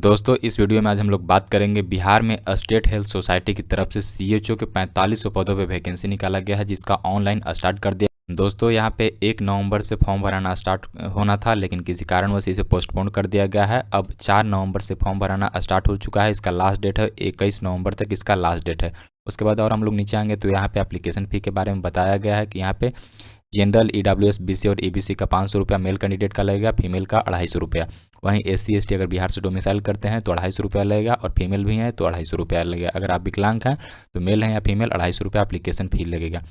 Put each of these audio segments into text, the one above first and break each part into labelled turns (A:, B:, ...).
A: दोस्तों इस वीडियो में आज हम लोग बात करेंगे बिहार में स्टेट हेल्थ सोसाइटी की तरफ से सीएचओ के 4500 पदों पे वैकेंसी निकाला गया है, जिसका ऑनलाइन स्टार्ट कर दिया। दोस्तों यहाँ पे 1 नवंबर से फॉर्म भराना स्टार्ट होना था, लेकिन किसी कारणवश इसे पोस्टपोन कर दिया गया है। अब 4 नवंबर से फॉर्म भराना स्टार्ट हो चुका है। इसका लास्ट डेट है 21 नवंबर तक इसका लास्ट डेट है। उसके बाद और हम लोग नीचे आएंगे तो यहाँ पे एप्लीकेशन फ़ी के बारे में बताया गया है कि यहाँ पे जनरल ईडब्ल्यूएस बीसी और ईबीसी का 500 रुपया मेल कैंडिडेट का लगेगा, फीमेल का 250 रुपया। वहीं एससी एसटी अगर बिहार से डोमिसाइल करते हैं तो 250 रुपया लगेगा, और फीमेल भी हैं तो 250 रुपया लगेगा। अगर आप विकलांग हैं तो मेल हैं या फीमेल 250 रुपया एप्लीकेशन फ़ी लगेगा।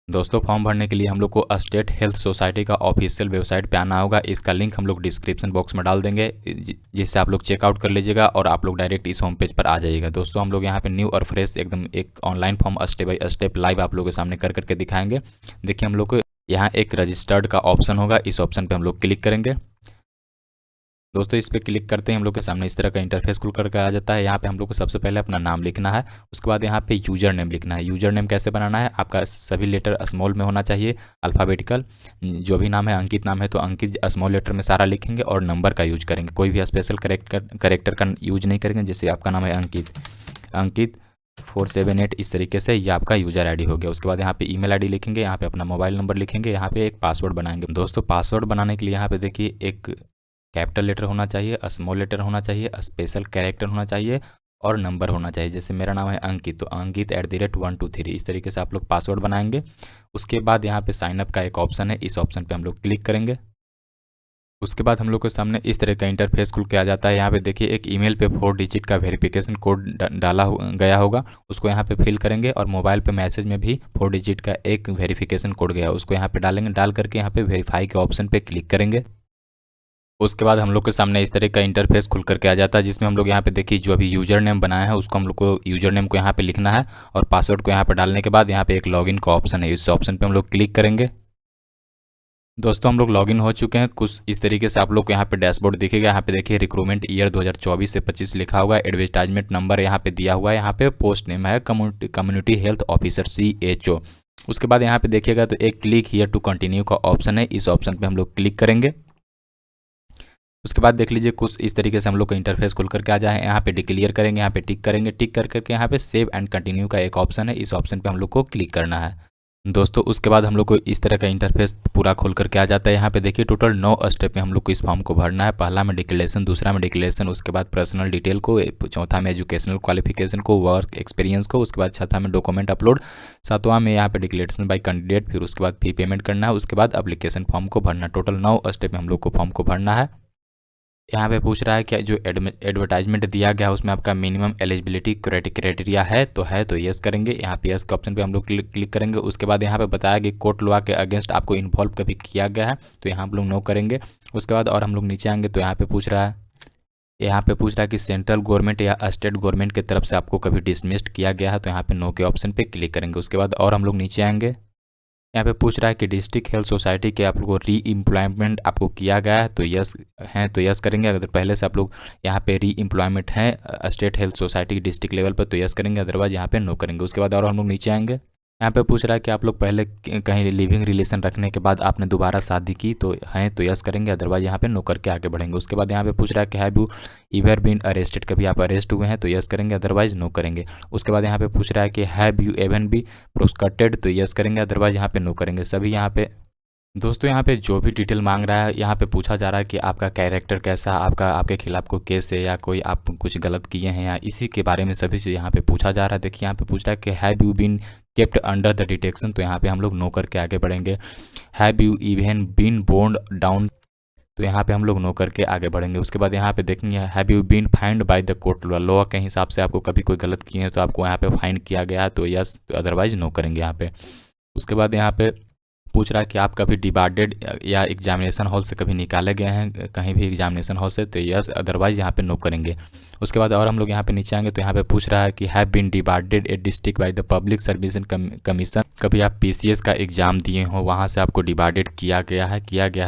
A: दोस्तों फॉर्म भरने के लिए हम लोग को स्टेट हेल्थ सोसाइटी का ऑफिशियल वेबसाइट पे आना होगा। इसका लिंक हम लोग डिस्क्रिप्शन बॉक्स में डाल देंगे, जिससे आप लोग चेकआउट कर लीजिएगा और आप लोग डायरेक्ट इस होम पेज पर आ जाइएगा। दोस्तों हम लोग यहाँ पे न्यू और फ्रेश एकदम एक online form step by step live आप लोगों के सामने कर करके दिखाएंगे। देखिए हम लोग को यहाँ एक रजिस्टर्ड का ऑप्शन होगा, इस ऑप्शन पे हम लोग क्लिक करेंगे। दोस्तों इस पर क्लिक करते हैं हम लोग के सामने इस तरह का इंटरफेस खुल करके आ जाता है। यहाँ पे हम लोग को सबसे पहले अपना नाम लिखना है, उसके बाद यहाँ पे यूजर नेम लिखना है। यूजर नेम कैसे बनाना है, आपका सभी लेटर स्मॉल में होना चाहिए, अल्फ़ाबेटिकल। जो भी नाम है, अंकित नाम है तो अंकित स्मॉल लेटर में सारा लिखेंगे और नंबर का यूज करेंगे। कोई भी स्पेशल करेक्टर का यूज नहीं करेंगे। जैसे आपका नाम है अंकित 478, इस तरीके से ये आपका यूजर आईडी हो गया। उसके बाद यहाँ पे ईमेल आईडी लिखेंगे, यहाँ पे अपना मोबाइल नंबर लिखेंगे, यहाँ पे एक पासवर्ड बनाएंगे। दोस्तों पासवर्ड बनाने के लिए यहाँ पे देखिए एक कैपिटल लेटर होना चाहिए, स्मॉल लेटर होना चाहिए, स्पेशल कैरेक्टर होना चाहिए और नंबर होना चाहिए। जैसे मेरा नाम है अंकित तो अंकित @123, इस तरीके से आप लोग पासवर्ड बनाएंगे। उसके बाद यहाँ पे साइनअप का एक ऑप्शन है, इस ऑप्शन पे हम लोग क्लिक करेंगे। उसके बाद हम लोग के सामने इस तरह का इंटरफेस खुल के आ जाता है। यहाँ पे देखिए एक ईमेल पे 4 डिजिट का वेरिफिकेशन कोड डाला गया होगा, उसको यहाँ पे फिल करेंगे। और मोबाइल पे मैसेज में भी 4 डिजिट का एक वेरिफिकेशन कोड गया, उसको यहाँ पे डालेंगे। डाल करके यहाँ पे वेरीफाई के ऑप्शन पे क्लिक करेंगे। उसके बाद हम लोग के सामने इस तरह का इंटरफेस खुल करके आ जाता है, जिसमें हम लोग यहाँ पे देखिए जो अभी यूजर नेम बनाया है उसको हम लोग को यूजर नेम को यहाँ पे लिखना है, और पासवर्ड को यहाँ पे डालने के बाद यहाँ पे एक लॉगिन का ऑप्शन है, इस ऑप्शन पे हम लोग क्लिक करेंगे। दोस्तों हम लोग लॉगिन हो चुके हैं। कुछ इस तरीके से आप लोग को यहाँ पे डैशबोर्ड दिखेगा। यहाँ पे देखिए रिक्रूटमेंट ईयर 2024 से 25 लिखा हुआ है। एडवर्टाइजमेंट नंबर यहाँ पे दिया हुआ है। यहाँ पे पोस्ट नेम है कम्युनिटी हेल्थ ऑफिसर CHO। उसके बाद यहाँ पे देखिएगा तो एक क्लिक हियर टू कंटिन्यू का ऑप्शन है, इस ऑप्शन पे हम लोग क्लिक करेंगे। उसके बाद देख लीजिए कुछ इस तरीके से हम लोग का इंटरफेस खुल करके आ जाए। यहाँ पे डिक्लेयर करेंगे, यहाँ पे टिक करेंगे। टिक कर करके यहाँ पे सेव एंड कंटिन्यू का एक ऑप्शन है, इस ऑप्शन पे हम लोग को क्लिक करना है। दोस्तों उसके बाद हम लोग को इस तरह का इंटरफेस पूरा खोल करके आ जाता है। यहाँ पे देखिए टोटल 9 स्टेप में हम लोग को इस फॉर्म को भरना है। पहला में डिक्लेरेशन, दूसरा में डिक्लेरेशन, उसके बाद पर्सनल डिटेल को, चौथा में एजुकेशनल क्वालिफिकेशन को, वर्क एक्सपीरियंस को, उसके बाद छठा में डॉक्यूमेंट अपलोड, सातवां में यहाँ पे डिक्लेरेशन बाय कैंडिडेट, फिर उसके बाद फी पेमेंट करना है, उसके बाद एप्लीकेशन फॉर्म को भरना। टोटल 9 स्टेप में हम लोग को फॉर्म को भरना है। यहाँ पे पूछ रहा है कि जो एडवर्टाइजमेंट दिया गया है उसमें आपका मिनिमम एलिजिबिलिटी क्राइटेरिया है तो यस करेंगे। यहाँ पे यस के ऑप्शन पे हम लोग क्लिक करेंगे। उसके बाद यहाँ पे बताया कि कोर्ट लॉ के अगेंस्ट आपको इन्वॉल्व कभी किया गया है तो यहाँ हम लोग नो करेंगे। उसके बाद और हम लोग नीचे आएंगे तो यहाँ पे पूछ रहा है कि सेंट्रल गवर्नमेंट या स्टेट गवर्नमेंट की तरफ से आपको कभी डिसमिस्ड किया गया है तो यहाँ पे नो के ऑप्शन पे क्लिक करेंगे। उसके बाद और हम लोग नीचे आएंगे, यहाँ पे पूछ रहा है कि डिस्ट्रिक्ट हेल्थ सोसाइटी के आप लोग को री एम्प्लॉयमेंट आपको किया गया है तो यस करेंगे। अगर पहले से आप लोग यहाँ पे री एम्प्लॉयमेंट है स्टेट हेल्थ सोसाइटी की डिस्ट्रिक्ट लेवल पर तो यस करेंगे, अदरवाइज यहाँ पे नो करेंगे। उसके बाद और हम लोग नीचे आएंगे, यहाँ पे पूछ रहा है कि आप लोग पहले कहीं लिविंग रिलेशन रखने के बाद आपने दोबारा शादी की तो यस करेंगे, अदरवाइज यहाँ पे नो करके आगे बढ़ेंगे। उसके बाद यहाँ पे पूछ रहा है कि have you ever been arrested, कभी आप अरेस्ट हुए हैं तो यस करेंगे, अदरवाइज नो करेंगे। उसके बाद यहाँ पे पूछ रहा है कि हैव यू एवन बी प्रोस्कटेड तो यस करेंगे, अदरवाइज यहाँ पे नो करेंगे। सभी यहाँ पे दोस्तों यहाँ पे जो भी डिटेल मांग रहा है, यहाँ पे पूछा जा रहा है कि आपका कैरेक्टर कैसा, आपके खिलाफ कोई केस है या कोई आप कुछ गलत किए हैं या इसी के बारे में सभी से यहाँ पे पूछा जा रहा है। देखिए यहाँ पे पूछ रहा है कि have you been kept under the detection तो यहाँ पे हम लोग नो करके आगे बढ़ेंगे। Have you even been bound down तो यहाँ पे हम लोग नो करके आगे बढ़ेंगे। उसके बाद यहाँ पे देखेंगे have you been fined by the court law के हिसाब से आपको कभी कोई गलत किए हैं तो आपको यहाँ पे फाइन किया गया है तो यस, तो अदरवाइज नो करेंगे यहाँ पे। उसके बाद यहाँ पे पूछ रहा है कि आप कभी डिबार्डेड या एग्जामिनेशन हॉल से कभी निकाले गए हैं कहीं भी एग्जामिनेशन हॉल से तो यस, अदरवाइज यहाँ पे नो करेंगे। उसके बाद और हम लोग यहाँ पे नीचे आएंगे तो यहाँ पे पूछ रहा है कि have been debarred a district by the public service commission, कभी आप PCS का एग्जाम दिए हो वहाँ से आपको डिबार्डेड किया गया है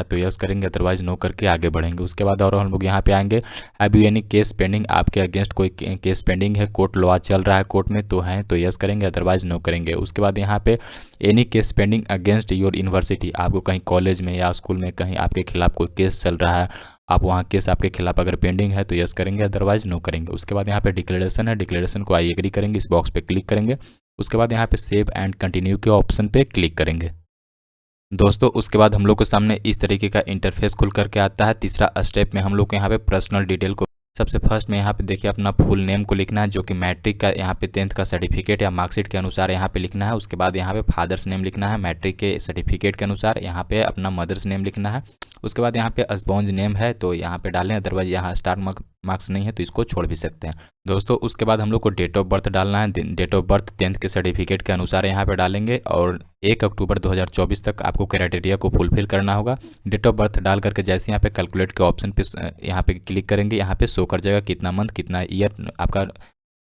A: तो यस करेंगे, अदरवाइज नो करके आगे बढ़ेंगे। उसके बाद और हम लोग यहाँ पे आएंगे, have you any case pending, आपके अगेंस्ट कोई केस पेंडिंग है, कोर्ट लॉ चल रहा है कोर्ट में तो यस करेंगे, अदरवाइज नो करेंगे। उसके बाद यहाँ पे any case pending against your university, आपको कहीं कॉलेज में या स्कूल में कहीं आपके खिलाफ कोई केस चल रहा है, आप वहाँ केस आपके खिलाफ अगर पेंडिंग है तो यस करेंगे, अदरवाइज नो करेंगे। उसके बाद यहाँ पे डिक्लेरेशन है, डिक्लेरेशन को आई एग्री करेंगे, इस बॉक्स पे क्लिक करेंगे। उसके बाद यहाँ पे सेव एंड कंटिन्यू के ऑप्शन पे क्लिक करेंगे। दोस्तों उसके बाद हम लोग के सामने इस तरीके का इंटरफेस खुल करके आता है। तीसरा स्टेप में हम लोग को यहाँ पे पर्सनल डिटेल को सबसे फर्स्ट में यहाँ पे देखिए अपना फुल नेम को लिखना है, जो कि मैट्रिक का यहाँ पे 10th का सर्टिफिकेट या मार्कशीट के अनुसार यहाँ पे लिखना है। उसके बाद यहाँ पे फादर्स नेम लिखना है, मैट्रिक के सर्टिफिकेट के अनुसार। यहाँ पे अपना मदर्स नेम लिखना है। उसके बाद यहाँ पे अस्पॉन्ज नेम है तो यहाँ पे डालें, अदरवाइज यहाँ स्टार मार्क्स नहीं है तो इसको छोड़ भी सकते हैं। दोस्तों उसके बाद हम लोग को डेट ऑफ बर्थ डालना है। डेट ऑफ बर्थ 10th के सर्टिफिकेट के अनुसार यहाँ पे डालेंगे और 1 अक्टूबर 2024 तक आपको क्राइटेरिया को फुलफिल करना होगा। डेट ऑफ बर्थ डाल करके जैसे यहाँ पे कैलकुलेट के ऑप्शन पे यहाँ पे क्लिक करेंगे, यहाँ पे शो कर जाएगा कितना मंथ कितना ईयर आपका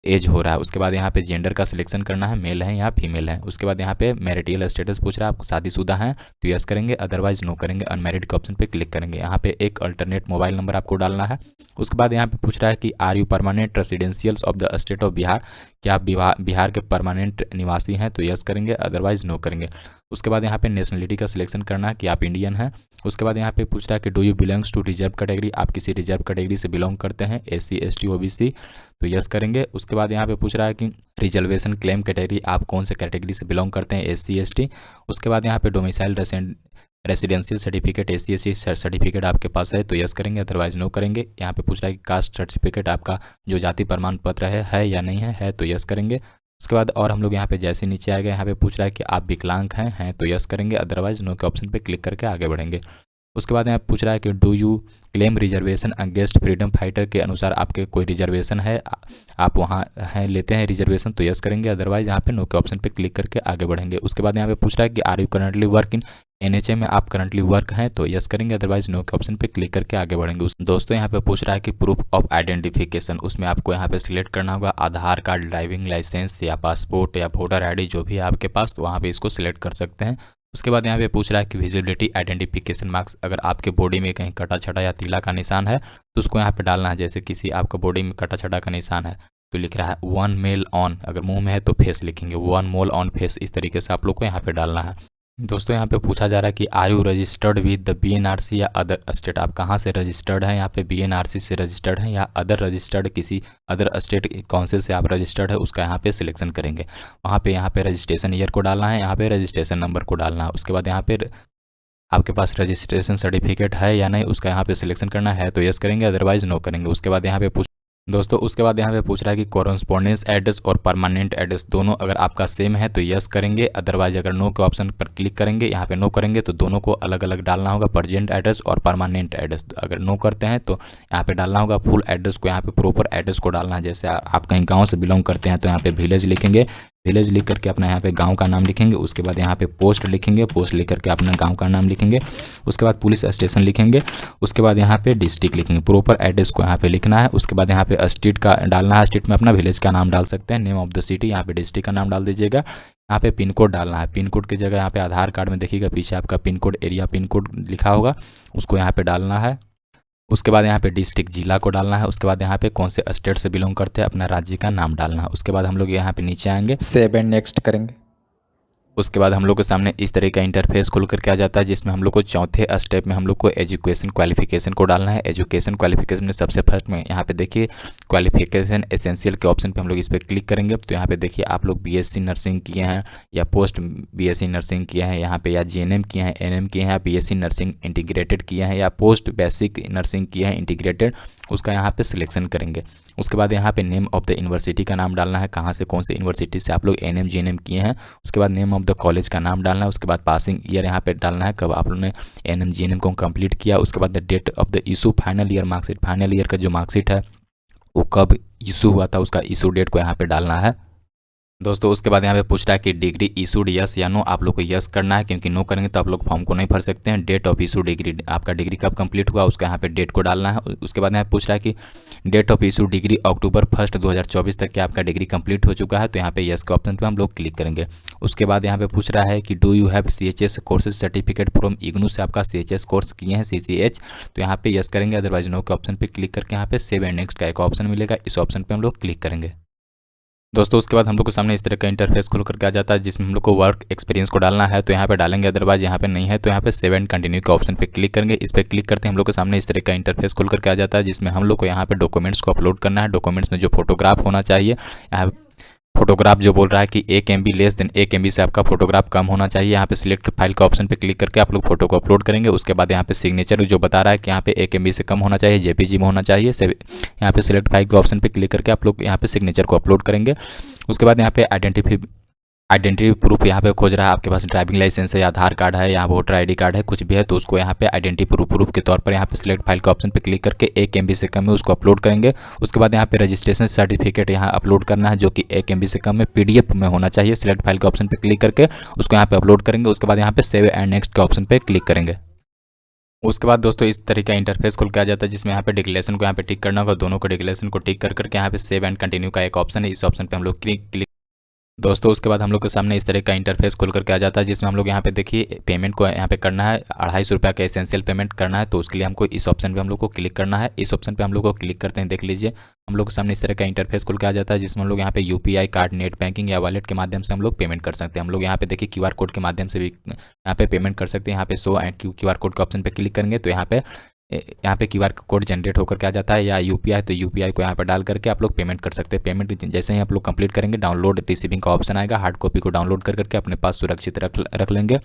A: एज हो रहा है। उसके बाद यहाँ पे जेंडर का सिलेक्शन करना है, मेल है या फीमेल है। उसके बाद यहाँ पे मैरिटल स्टेटस पूछ रहा है, आपको शादीशुदा हैं तो यस करेंगे, अदरवाइज नो करेंगे। अनमैरिड के ऑप्शन पे क्लिक करेंगे। यहाँ पे एक अल्टरनेट मोबाइल नंबर आपको डालना है। उसके बाद यहाँ पे पूछ रहा है कि are you permanent residentials of the state of Bihar, क्या आप बिहार के परमानेंट निवासी हैं तो यस करेंगे, अदरवाइज नो करेंगे। उसके बाद यहाँ पे नेशनलिटी का सिलेक्शन करना है कि आप इंडियन हैं। उसके बाद यहाँ पे पूछ रहा है कि do you belongs to reserve category, आप किसी रिजर्व कैटेगरी से बिलोंग करते हैं, SC ST OBC तो यस करेंगे। उसके बाद यहाँ पे पूछ रहा है कि रिजर्वेशन क्लेम कैटेगरी, आप कौन से कैटेगरी से बिलोंग करते हैं, SC ST। उसके बाद यहाँ पे domicile residential certificate SC ST certificate आपके पास है तो यस करेंगे, अदरवाइज नो करेंगे। यहाँ पे पूछ रहा है कि कास्ट सर्टिफिकेट आपका जो जाति प्रमाण पत्र है या नहीं है तो यस करेंगे। उसके बाद और हम लोग यहाँ पे जैसे नीचे आएंगे, यहाँ पे पूछ रहा है कि आप विकलांग हैं तो यस करेंगे, अदरवाइज नो के ऑप्शन पे क्लिक करके आगे बढ़ेंगे। उसके बाद यहाँ पूछ रहा है कि do you claim reservation against freedom fighter, के अनुसार आपके कोई रिजर्वेशन है, आप वहाँ हैं लेते हैं रिजर्वेशन तो यस करेंगे, अदरवाइज यहाँ पे नो के ऑप्शन पे क्लिक करके आगे बढ़ेंगे। उसके बाद यहाँ पे पूछ रहा है कि are you currently work in NHA में, आप करंटली वर्क हैं तो यस करेंगे, अदरवाइज नो के ऑप्शन पे क्लिक करके आगे बढ़ेंगे। दोस्तों यहाँ पे पूछ रहा है कि प्रूफ ऑफ आइडेंटिफिकेशन, उसमें आपको यहाँ पे सिलेक्ट करना होगा आधार कार्ड, ड्राइविंग लाइसेंस या पासपोर्ट या वोटर ID जो भी है आपके पास, तो वहाँ पे इसको सिलेक्ट कर सकते हैं। उसके बाद यहाँ पे पूछ रहा है कि विजिबिलिटी आइडेंटिफिकेशन मार्क्स, अगर आपके बॉडी में कहीं कटा छटा या तीला का निशान है तो उसको यहाँ पे डालना है। जैसे किसी आपका बॉडी में कटा छटा का निशान है तो लिख रहा है 1 मेल ऑन, अगर मुंह में है तो फेस लिखेंगे 1 मोल ऑन फेस, इस तरीके से आप लोग को यहाँ पे डालना है। दोस्तों यहाँ पे पूछा जा रहा है कि are you registered with the BNRC या अदर स्टेट, आप कहाँ से रजिस्टर्ड हैं, यहाँ पे BNRC से रजिस्टर्ड हैं या अदर रजिस्टर्ड किसी अदर स्टेट काउंसिल से आप रजिस्टर्ड है, उसका यहाँ पे सिलेक्शन करेंगे। वहाँ पे यहाँ पे रजिस्ट्रेशन ईयर को डालना है, यहाँ पे रजिस्ट्रेशन नंबर को डालना है। उसके बाद यहाँ पे आपके पास रजिस्ट्रेशन सर्टिफिकेट है या नहीं उसका यहाँ पे सिलेक्शन करना है तो यस करेंगे, अदरवाइज नो करेंगे। उसके बाद यहाँ पे दोस्तों उसके बाद यहाँ पे पूछ रहा है कि कॉरेस्पॉन्डेंस एड्रेस और परमानेंट एड्रेस दोनों अगर आपका सेम है तो यस करेंगे, अदरवाइज अगर नो के ऑप्शन पर क्लिक करेंगे, यहाँ पे नो करेंगे तो दोनों को अलग अलग डालना होगा, प्रेजेंट एड्रेस और परमानेंट एड्रेस। अगर नो करते हैं तो यहाँ पे डालना होगा फुल एड्रेस को, यहाँ पे प्रॉपर एड्रेस को डालना है। जैसे आप कहीं गाँव से बिलोंग करते हैं तो यहाँ पे विलेज लिखेंगे, विलेज लिख करके अपना यहाँ पे गांव का नाम लिखेंगे। उसके बाद यहाँ पे पोस्ट लिखेंगे, पोस्ट लिख करके अपना गांव का नाम लिखेंगे। उसके बाद पुलिस स्टेशन लिखेंगे। उसके बाद यहाँ पे डिस्ट्रिक्ट लिखेंगे, प्रॉपर एड्रेस को यहाँ पे लिखना है। उसके बाद यहाँ पे स्टेट का डालना है, स्टेट में अपना विलेज का नाम डाल सकते हैं, नेम ऑफ द सिटी, यहाँ पे डिस्ट्रिक्ट का नाम डाल दीजिएगा। यहाँ पे पिन कोड डालना है, पिन कोड की जगह यहाँ पे आधार कार्ड में देखिएगा पीछे आपका pin code area pin code लिखा होगा, उसको यहाँ पे डालना है। उसके बाद यहाँ पे डिस्ट्रिक्ट जिला को डालना है। उसके बाद यहाँ पे कौन से स्टेट से बिलोंग करते हैं अपना राज्य का नाम डालना है। उसके बाद हम लोग यहाँ पे नीचे आएंगे,
B: सेव एंड नेक्स्ट करेंगे।
A: उसके बाद हम लोग के सामने इस तरह का इंटरफेस खुल करके आ जाता है, जिसमें हम लोग को चौथे स्टेप में हम लोग को एजुकेशन क्वालिफिकेशन को डालना है। एजुकेशन क्वालिफिकेशन में सबसे फर्स्ट में यहाँ पे देखिए क्वालिफिकेशन एसेंशियल के ऑप्शन पे हम लोग इस पर क्लिक करेंगे तो यहाँ पे देखिए आप लोग BSc नर्सिंग किए हैं या पोस्ट BSc नर्सिंग किए हैं, यहाँ पे या GNM किए हैं, NM किए हैं, या BSc नर्सिंग इंटीग्रेटेड किए हैं या पोस्ट बेसिक नर्सिंग किए हैं इंटीग्रेटेड, उसका यहाँ पे सिलेक्शन करेंगे। उसके बाद यहाँ पे नेम ऑफ द यूनिवर्सिटी का नाम डालना है, कहाँ से कौन से यूनिवर्सिटी से आप लोग NM GNM किए हैं। उसके बाद नेम ऑफ द कॉलेज का नाम डालना है। उसके बाद पासिंग ईयर यहाँ पे डालना है, कब आप लोगों ने NM GNM को कंप्लीट किया। उसके बाद the date of the issue final year marksheet, final year का जो मार्कशीट है वो कब इशू हुआ था उसका इशू डेट को यहाँ पे डालना है। दोस्तों उसके बाद यहाँ पे पूछ रहा है कि डिग्री इशूड यस या नो, आप लोग को यस करना है क्योंकि नो करेंगे तो आप लोग फॉर्म को नहीं भर सकते हैं। डेट ऑफ इशू डिग्री, आपका डिग्री कब कंप्लीट हुआ उसका यहाँ पे डेट को डालना है। उसके बाद यहाँ पे पूछ रहा है कि डेट ऑफ इशू डिग्री अक्टूबर 1 2024 तक क्या आपका डिग्री कंप्लीट हो चुका है, तो यहाँ पे यस के ऑप्शन पे हम लोग क्लिक करेंगे। उसके बाद यहाँ पे पूछ रहा है कि do you have CHS courses certificate from IGNOU, से आपका CHS कोर्स किए हैं CCH, तो यहाँ पे यस करेंगे, अदरवाइज नो के ऑप्शन पे क्लिक करके यहाँ पे सेव एंड नेक्स्ट का एक ऑप्शन मिलेगा, इस ऑप्शन पे हम लोग क्लिक करेंगे। दोस्तों उसके बाद हम लोग को सामने इस तरह का इंटरफेस खुल करके आ जाता है, जिसमें हम लोग को वर्क एक्सपीरियंस को डालना है तो यहाँ पे डालेंगे, अदरवाइज यहाँ पे नहीं है तो यहाँ पे सेव एंड कंटिन्यू के ऑप्शन पे क्लिक करेंगे। इस पर क्लिक करते हैं हम लोग के सामने इस तरह का इंटरफेस खुल करके आ जाता है, जिसमें हम लोग को यहाँ पे डॉक्यूमेंट्स को अपलोड करना है। डॉक्यूमेंट्स में जो फोटोग्राफ होना चाहिए, यहाँ फोटोग्राफ जो बोल रहा है कि 1 MB लेस देन 1 MB से आपका फोटोग्राफ कम होना चाहिए। यहाँ पे सिलेक्ट फाइल का ऑप्शन पे क्लिक करके आप लोग फोटो को अपलोड करेंगे। उसके बाद यहाँ पे सिग्नेचर जो बता रहा है कि यहाँ पे 1 MB से कम होना चाहिए, JPG में होना चाहिए। यहाँ पे सिलेक्ट फाइल के ऑप्शन पे क्लिक करके आप लोग यहाँ पे सिग्नेचर को अपलोड करेंगे। उसके बाद यहाँ पे आइडेंटिटी प्रूफ यहाँ पे खोज रहा है, आपके पास ड्राइविंग लाइसेंस है या आधार कार्ड है या वोटर ID कार्ड है, कुछ भी है तो उसको यहाँ पे आइडेंटिटी प्रूफ के तौर पर यहाँ पे सिलेक्ट फाइल का ऑप्शन पे क्लिक करके 1 MB से कम है उसको अपलोड करेंगे। उसके बाद यहाँ पे रजिस्ट्रेशन सर्टिफिकेट यहाँ अपलोड करना है, जो कि 1 MB से कम है, PDF में होना चाहिए। सिलेक्ट फाइल के ऑप्शन पे क्लिक करके उसको यहाँ पे अपलोड करेंगे। उसके बाद यहाँ पे सेव एंड नेक्स्ट के ऑप्शन पे क्लिक करेंगे। उसके बाद दोस्तों इस तरह का इंटरफेस खुल के आ जाता है, जिसमें यहाँ पे डिक्लेरेशन को यहाँ पे टिक करना होगा। दोनों को डिक्लेरेशन को टिक कर करके यहाँ पे सेव एंड कंटिन्यू का एक ऑप्शन है, इस ऑप्शन पे हम लोग क्लिक दोस्तों उसके बाद हम लोग के सामने इस तरह का इंटरफेस खुल करके आ जाता है, जिसमें हम लोग यहाँ पे देखिए पेमेंट को यहाँ पे करना है, 250 रुपये का एसेंशियल पेमेंट करना है। तो उसके लिए हमको इस ऑप्शन पे हम लोग को क्लिक करना है। इस ऑप्शन पे हम लोग को क्लिक करते हैं, देख लीजिए हम लोग के सामने इस तरह का इंटरफेस खुल के आ जाता है, जिसमें हम लोग यहाँ पे UPI कार्ड, नेट बैंकिंग या वॉलेट के माध्यम से हम लोग पेमेंट कर सकते हैं। हम लोग यहाँ पे देखिए QR कोड के माध्यम से भी यहाँ पे पेमेंट कर सकते हैं। यहाँ पे शो एंड QR कोड के ऑप्शन पे क्लिक करेंगे तो यहाँ पे QR कोड जनरेट होकर के आ जाता है, या UPI तो UPI को यहाँ पर डाल करके आप लोग पेमेंट कर सकते हैं। पेमेंट जैसे ही आप लोग कंप्लीट करेंगे, डाउनलोड रिसीविंग का ऑप्शन आएगा, हार्ड कॉपी को डाउनलोड कर करके अपने पास सुरक्षित रख लेंगे।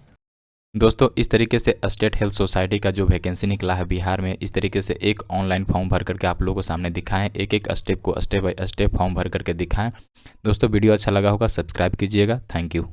A: दोस्तों इस तरीके से स्टेट हेल्थ सोसाइटी का जो वैकेंसी निकला है बिहार में, इस तरीके से एक ऑनलाइन फॉर्म भर करके आप लोगों को सामने दिखाएं, एक एक स्टेप को स्टेप बाय स्टेप फॉर्म भर करके दिखाएं। दोस्तों वीडियो अच्छा लगा होगा, सब्सक्राइब कीजिएगा। Thank you.